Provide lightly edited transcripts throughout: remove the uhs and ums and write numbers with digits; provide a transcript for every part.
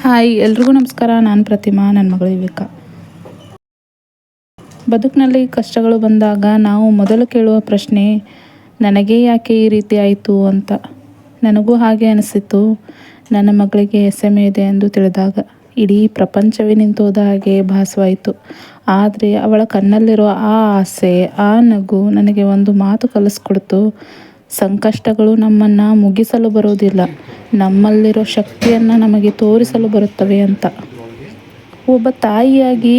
Hi ಎಲ್ರಿಗೂ ನಮಸ್ಕಾರ. ನಾನು ಪ್ರತಿಮಾ, ನನ್ನ ಮಗಳು ವಿವೇಕ. ಬದುಕಿನಲ್ಲಿ ಕಷ್ಟಗಳು ಬಂದಾಗ ನಾವು ಮೊದಲು ಕೇಳುವ ಪ್ರಶ್ನೆ, ನನಗೆ ಯಾಕೆ ಈ ರೀತಿ ಆಯಿತು ಅಂತ. ನನಗೂ ಹಾಗೆ ಅನಿಸಿತು. ನನ್ನ ಮಗಳಿಗೆ SMA ಇದೆ ಎಂದು ತಿಳಿದಾಗ ಇಡೀ ಪ್ರಪಂಚವೇ ನಿಂತೋದ ಹಾಗೆ ಭಾಸವಾಯಿತು. ಆದರೆ ಅವಳ ಕಣ್ಣಲ್ಲಿರೋ ಆ ಆಸೆ, ಆ ನಗು ನನಗೆ ಒಂದು ಮಾತು ಕಲಿಸ್ಕೊಡ್ತು. ಸಂಕಷ್ಟಗಳು ನಮ್ಮನ್ನು ಮುಗಿಸಲು ಬರೋದಿಲ್ಲ, ನಮ್ಮಲ್ಲಿರೋ ಶಕ್ತಿಯನ್ನು ನಮಗೆ ತೋರಿಸಲು ಬರುತ್ತವೆ ಅಂತ. ಒಬ್ಬ ತಾಯಿಯಾಗಿ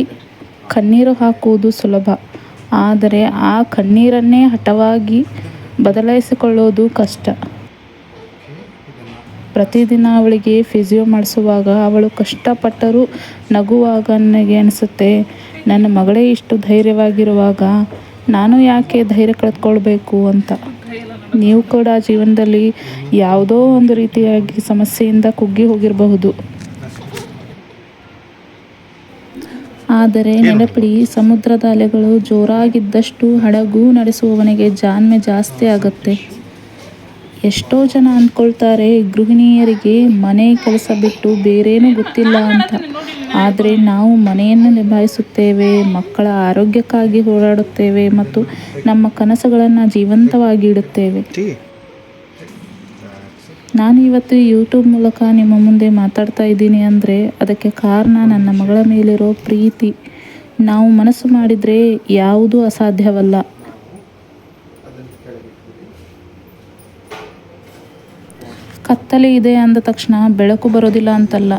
ಕಣ್ಣೀರು ಹಾಕುವುದು ಸುಲಭ, ಆದರೆ ಆ ಕಣ್ಣೀರನ್ನೇ ಹಠವಾಗಿ ಬದಲಾಯಿಸಿಕೊಳ್ಳೋದು ಕಷ್ಟ. ಪ್ರತಿದಿನ ಅವಳಿಗೆ ಫಿಸಿಯೋ ಮಾಡಿಸುವಾಗ ಅವಳು ಕಷ್ಟಪಟ್ಟರೂ ನಗುವಾಗ ನನಗೆ ಅನಿಸುತ್ತೆ, ನನ್ನ ಮಗಳೇ ಇಷ್ಟು ಧೈರ್ಯವಾಗಿರುವಾಗ ನಾನು ಯಾಕೆ ಧೈರ್ಯ ಕಳೆದುಕೊಳ್ಬೇಕು ಅಂತ. ನೀವು ಕೂಡ ಜೀವನದಲ್ಲಿ ಯಾವುದೋ ಒಂದು ರೀತಿಯಾಗಿ ಸಮಸ್ಯೆಯಿಂದ ಕುಗ್ಗಿ ಹೋಗಿರಬಹುದು. ಆದರೆ ನೆನಪಿಡಿ, ಸಮುದ್ರದ ಅಲೆಗಳು ಜೋರಾಗಿದ್ದಷ್ಟು ಹಡಗು ನಡೆಸುವವನಿಗೆ ಜಾಣ್ಮೆ ಜಾಸ್ತಿ ಆಗುತ್ತೆ. ಎಷ್ಟೋ ಜನ ಅಂದ್ಕೊಳ್ತಾರೆ ಗೃಹಿಣಿಯರಿಗೆ ಮನೆ ಕೆಲಸ ಬಿಟ್ಟು ಬೇರೇನೂ ಗೊತ್ತಿಲ್ಲ ಅಂತ. ಆದರೆ ನಾವು ಮನೆಯನ್ನು ನಿಭಾಯಿಸುತ್ತೇವೆ, ಮಕ್ಕಳ ಆರೋಗ್ಯಕ್ಕಾಗಿ ಹೋರಾಡುತ್ತೇವೆ ಮತ್ತು ನಮ್ಮ ಕನಸುಗಳನ್ನು ಜೀವಂತವಾಗಿ ಇಡುತ್ತೇವೆ. ನಾನು ಇವತ್ತು ಯೂಟ್ಯೂಬ್ ಮೂಲಕ ನಿಮ್ಮ ಮುಂದೆ ಮಾತಾಡ್ತಾ ಇದ್ದೀನಿ ಅಂದರೆ ಅದಕ್ಕೆ ಕಾರಣ ನನ್ನ ಮಗಳ ಮೇಲಿರೋ ಪ್ರೀತಿ. ನಾವು ಮನಸ್ಸು ಮಾಡಿದರೆ ಯಾವುದೂ ಅಸಾಧ್ಯವಲ್ಲ. ಕತ್ತಲೆ ಇದೆ ಅಂದ ತಕ್ಷಣ ಬೆಳಕು ಬರೋದಿಲ್ಲ ಅಂತಲ್ಲ,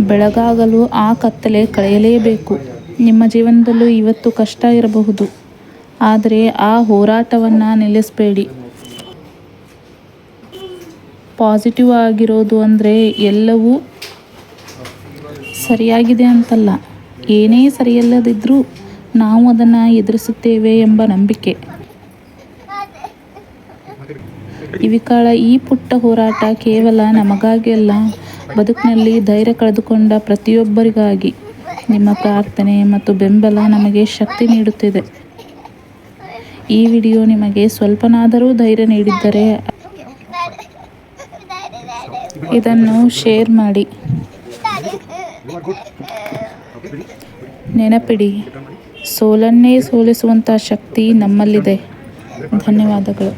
ಬೆಳಗಾಗಲು ಆ ಕತ್ತಲೆ ಕಳೆಯಲೇಬೇಕು. ನಿಮ್ಮ ಜೀವನದಲ್ಲೂ ಇವತ್ತು ಕಷ್ಟ ಇರಬಹುದು, ಆದರೆ ಆ ಹೋರಾಟವನ್ನು ನಿಲ್ಲಿಸಬೇಡಿ. ಪಾಸಿಟಿವ್ ಆಗಿರೋದು ಅಂದರೆ ಎಲ್ಲವೂ ಸರಿಯಾಗಿದೆ ಅಂತಲ್ಲ, ಏನೇ ಸರಿಯಲ್ಲದಿದ್ದರೂ ನಾವು ಅದನ್ನು ಎದುರಿಸುತ್ತೇವೆ ಎಂಬ ನಂಬಿಕೆ. ಇವಿಕಾಳ ಈ ಪುಟ್ಟ ಹೋರಾಟ ಕೇವಲ ನಮಗಾಗಿ ಅಲ್ಲ, ಬದುಕಿನಲ್ಲಿ ಧೈರ್ಯ ಕಳೆದುಕೊಂಡ ಪ್ರತಿಯೊಬ್ಬರಿಗಾಗಿ. ನಿಮ್ಮ ಪ್ರಾರ್ಥನೆ ಮತ್ತು ಬೆಂಬಲ ನಮಗೆ ಶಕ್ತಿ ನೀಡುತ್ತಿದೆ. ಈ ವಿಡಿಯೋ ನಿಮಗೆ ಸ್ವಲ್ಪನಾದರೂ ಧೈರ್ಯ ನೀಡಿದ್ದರೆ ಇದನ್ನು ಶೇರ್ ಮಾಡಿ. ನೆನಪಿಡಿ, ಸೋಲನ್ನೇ ಸೋಲಿಸುವಂಥ ಶಕ್ತಿ ನಮ್ಮಲ್ಲಿದೆ. ಧನ್ಯವಾದಗಳು.